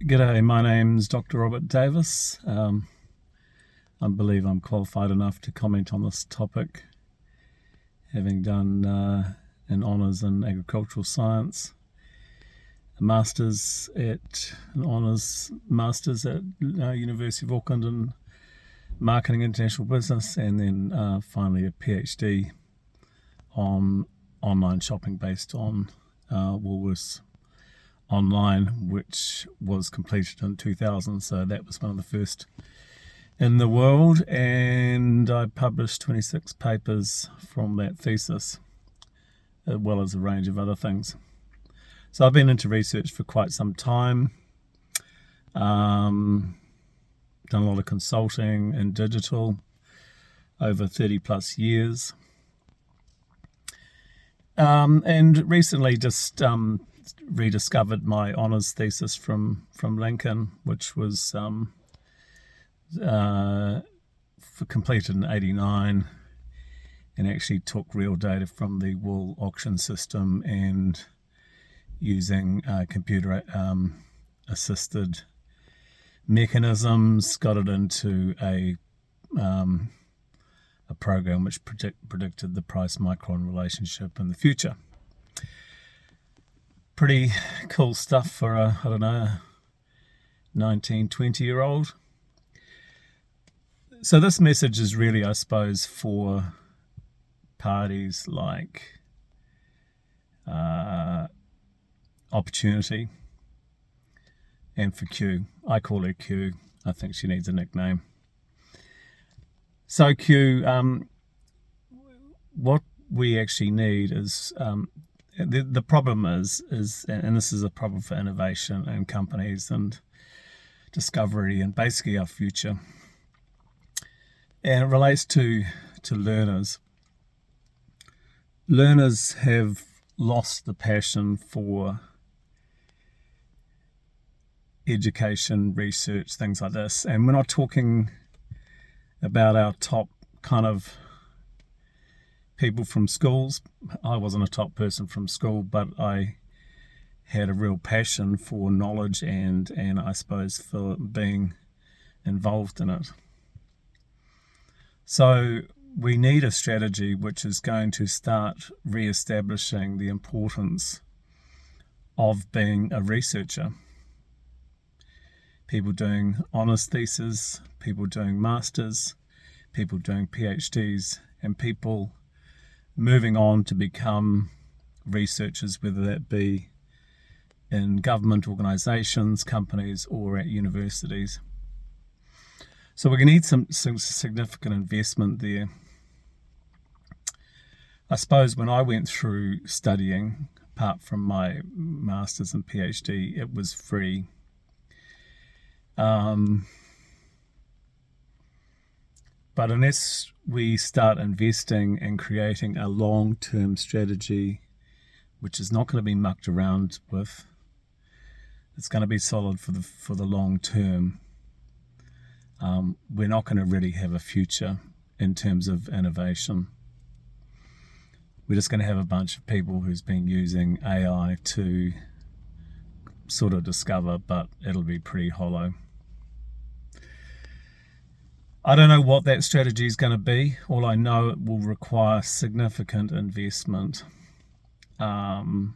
G'day, my name's Dr. Robert Davis. I believe I'm qualified enough to comment on this topic, having done an honours in agricultural science, an honours masters at University of Auckland in marketing international business, and then finally a PhD on online shopping based on Woolworths Online, which was completed in 2000. So that was one of the first in the world, and I published 26 papers from that thesis, as well as a range of other things. So I've been into research for quite some time, done a lot of consulting in digital over 30 plus years, and recently just rediscovered my honours thesis from Lincoln, which was completed in '89, and actually took real data from the wool auction system and using computer assisted mechanisms got it into a program which predicted the price micron relationship in the future. Pretty cool stuff for a 19, 20-year-old. So this message is really, I suppose, for parties like Opportunity and for Q. I call her Q. I think she needs a nickname. So Q, what we actually need is the problem is, and this is a problem for innovation and companies and discovery and basically our future. And it relates to learners. Learners have lost the passion for education, research, things like this. And we're not talking about our top kind of people from schools. I wasn't a top person from school, but I had a real passion for knowledge and I suppose for being involved in it. So we need a strategy which is going to start re-establishing the importance of being a researcher. People doing honours theses, people doing masters, people doing PhDs, and people moving on to become researchers, whether that be in government organisations, companies, or at universities. So we're going to need some significant investment there. I suppose when I went through studying, apart from my masters and PhD, it was free. But unless we start investing and creating a long-term strategy, which is not going to be mucked around with, it's going to be solid for the long term, we're not going to really have a future in terms of innovation. We're just going to have a bunch of people who's been using AI to sort of discover, but it'll be pretty hollow. I don't know what that strategy is going to be. All I know, it will require significant investment. And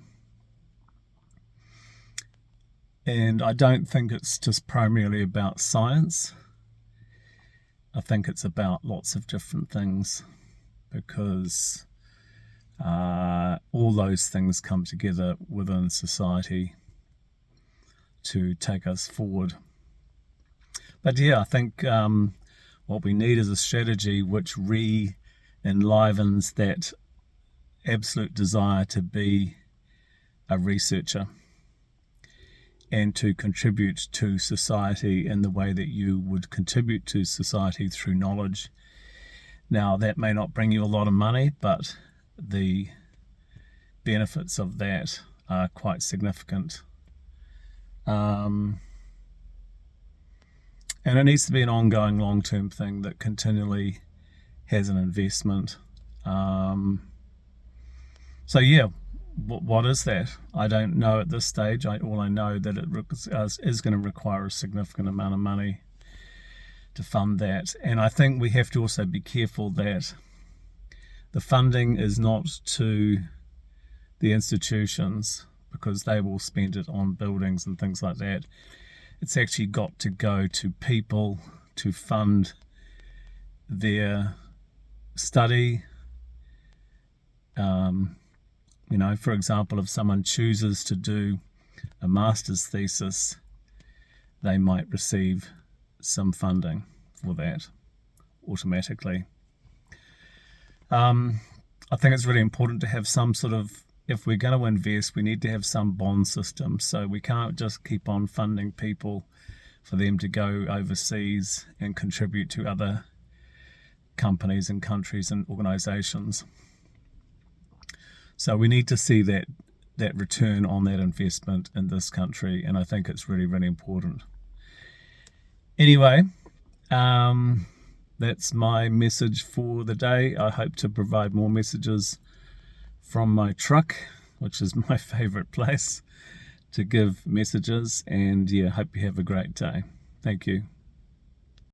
I don't think it's just primarily about science. I think it's about lots of different things, because all those things come together within society to take us forward. But yeah, I think what we need is a strategy which re-enlivens that absolute desire to be a researcher and to contribute to society in the way that you would contribute to society through knowledge. Now, that may not bring you a lot of money, but the benefits of that are quite significant. And it needs to be an ongoing long-term thing that continually has an investment. So yeah, what is that? I don't know at this stage. All I know that it is going to require a significant amount of money to fund that. And I think we have to also be careful that the funding is not to the institutions, because they will spend it on buildings and things like that. It's actually got to go to people to fund their study. For example, if someone chooses to do a master's thesis, they might receive some funding for that automatically. I think it's really important to have some sort of, if we're going to invest, we need to have some bond system. So we can't just keep on funding people for them to go overseas and contribute to other companies and countries and organizations. So we need to see that return on that investment in this country, and I think it's really, really important. Anyway, that's my message for the day. I hope to provide more messages from my truck, which is my favorite place to give messages, and hope you have a great day. Thank you.